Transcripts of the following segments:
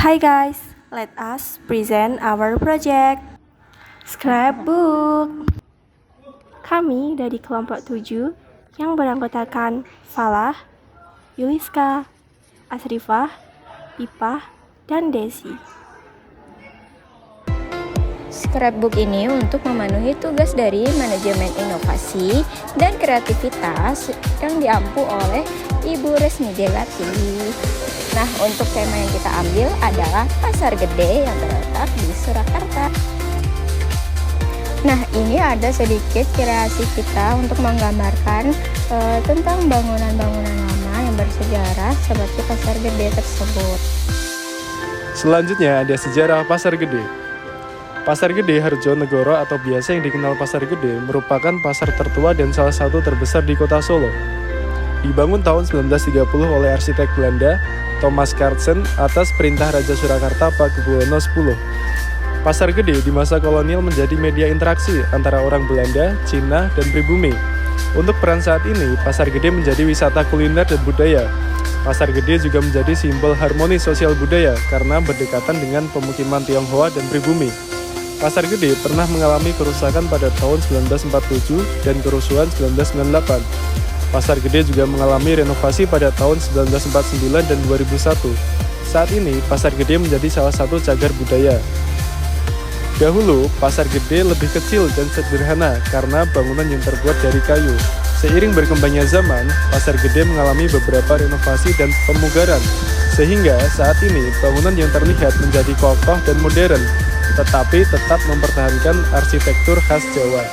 Hi guys, let us present our project Scrapbook. Kami dari kelompok 7 yang beranggotakan Falah, Yuliska, Asrifah, Pipah, dan Desi. Scrapbook ini untuk memenuhi tugas dari manajemen inovasi dan kreativitas yang diampu oleh Ibu Resmi Delati. Nah, untuk tema yang kita ambil adalah Pasar Gede yang terletak di Surakarta. Nah, ini ada sedikit kreasi kita untuk menggambarkan tentang bangunan-bangunan lama yang bersejarah seperti Pasar Gede tersebut. Selanjutnya ada sejarah Pasar Gede. Pasar Gede Harjonegoro atau biasa yang dikenal Pasar Gede merupakan pasar tertua dan salah satu terbesar di kota Solo. Dibangun tahun 1930 oleh arsitek Belanda Thomas Carlsen atas perintah Raja Surakarta Pakubuwono X. Pasar Gede di masa kolonial menjadi media interaksi antara orang Belanda, Cina, dan pribumi. Untuk peran saat ini, Pasar Gede menjadi wisata kuliner dan budaya. Pasar Gede juga menjadi simbol harmoni sosial budaya karena berdekatan dengan pemukiman Tionghoa dan pribumi. Pasar Gede pernah mengalami kerusakan pada tahun 1947 dan kerusuhan 1998. Pasar Gede juga mengalami renovasi pada tahun 1949 dan 2001. Saat ini, Pasar Gede menjadi salah satu cagar budaya. Dahulu, Pasar Gede lebih kecil dan sederhana karena bangunan yang terbuat dari kayu. Seiring berkembangnya zaman, Pasar Gede mengalami beberapa renovasi dan pemugaran, sehingga saat ini bangunan yang terlihat menjadi kokoh dan modern, tetapi tetap mempertahankan arsitektur khas Jawa.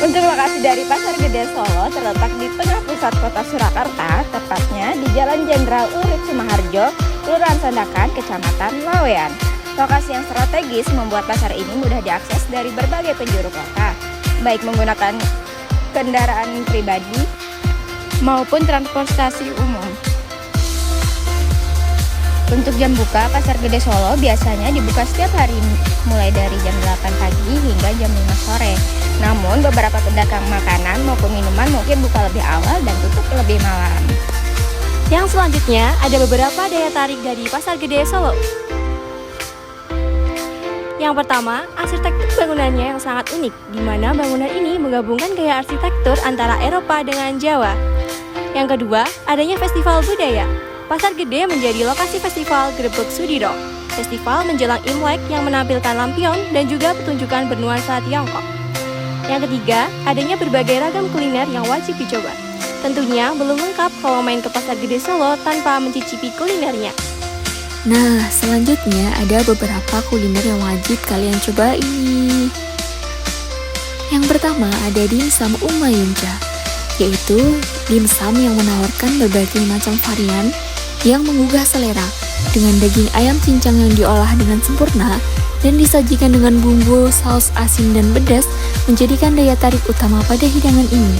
Untuk lokasi dari Pasar Gede Solo terletak di tengah pusat kota Surakarta, tepatnya di Jalan Jenderal Urip Sumaharjo, Kelurahan Sandakan, Kecamatan Lawean. Lokasi yang strategis membuat pasar ini mudah diakses dari berbagai penjuru kota, baik menggunakan kendaraan pribadi maupun transportasi umum. Untuk jam buka, Pasar Gede Solo biasanya dibuka setiap hari mulai dari jam 8 pagi hingga jam 5 sore. Namun beberapa pedagang makanan maupun minuman mungkin buka lebih awal dan tutup lebih malam. Yang selanjutnya ada beberapa daya tarik dari Pasar Gede Solo. Yang pertama, arsitektur bangunannya yang sangat unik, di mana bangunan ini menggabungkan gaya arsitektur antara Eropa dengan Jawa. Yang kedua, adanya festival budaya. Pasar Gede menjadi lokasi festival Grebek Sudiro. Festival menjelang Imlek yang menampilkan lampion dan juga pertunjukan bernuansa Tiongkok. Yang ketiga, adanya berbagai ragam kuliner yang wajib dicoba. Tentunya belum lengkap kalau main ke Pasar Gede Solo tanpa mencicipi kulinernya. Nah, selanjutnya ada beberapa kuliner yang wajib kalian coba ini. Yang pertama ada dimsum Umayunca, yaitu dimsum yang menawarkan berbagai macam varian yang menggugah selera dengan daging ayam cincang yang diolah dengan sempurna dan disajikan dengan bumbu, saus asin dan pedas menjadikan daya tarik utama pada hidangan ini.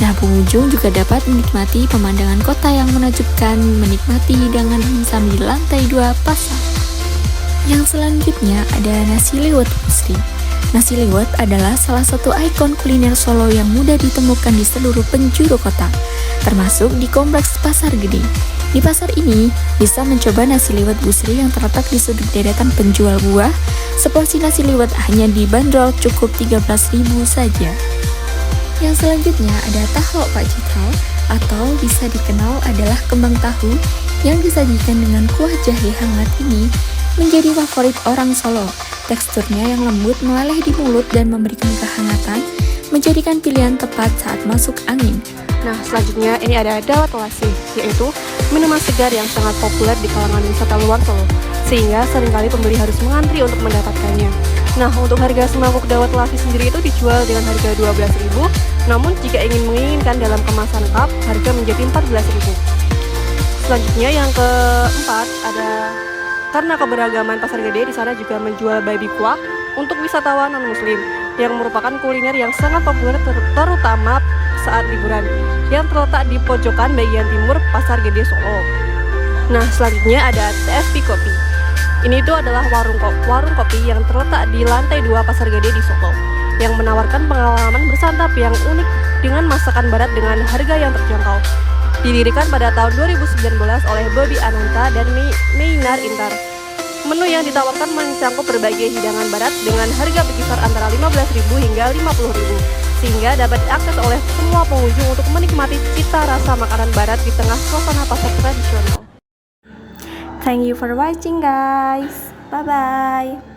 Nah, pengunjung juga dapat menikmati pemandangan kota yang menakjubkan menikmati hidangan dimsum di lantai 2 pasar. Yang selanjutnya ada nasi liwet Busri. Nasi liwet adalah salah satu ikon kuliner Solo yang mudah ditemukan di seluruh penjuru kota, termasuk di kompleks Pasar Gede. Di pasar ini, bisa mencoba nasi liwet Busri yang terletak di sudut deretan penjual buah. Seporsi nasi liwet hanya dibanderol cukup 13.000 saja. Yang selanjutnya ada taho Pak Citral, atau bisa dikenal adalah kembang tahu yang disajikan dengan kuah jahe hangat ini menjadi favorit orang Solo. Teksturnya yang lembut meleleh di mulut dan memberikan kehangatan, menjadikan pilihan tepat saat masuk angin. Nah, selanjutnya ini ada dawet telasi, yaitu minuman segar yang sangat populer di kalangan wisata luar Solo, sehingga seringkali pembeli harus mengantri untuk mendapatkannya. Nah, untuk harga semangkuk dawet telasi sendiri itu dijual dengan harga 12.000, namun jika ingin menginginkan dalam kemasan cup, harga menjadi 14.000. Selanjutnya yang keempat ada karena keberagaman Pasar Gede di sana juga menjual babi kuah untuk wisatawan non-muslim yang merupakan kuliner yang sangat populer terutama saat liburan yang terletak di pojokan bagian timur Pasar Gede Solo. Nah, selanjutnya ada TSP Kopi. Ini itu adalah warung kopi yang terletak di lantai 2 Pasar Gede di Solo yang menawarkan pengalaman bersantap yang unik dengan masakan barat dengan harga yang terjangkau. Didirikan pada tahun 2019 oleh Bobby Ananta dan Meinar Intar. Menu yang ditawarkan mencakup berbagai hidangan barat dengan harga berkisar antara 15.000 hingga 50.000, sehingga dapat diakses oleh semua pengunjung untuk menikmati cita rasa makanan barat di tengah suasana pasar tradisional. Thank you for watching guys. Bye bye.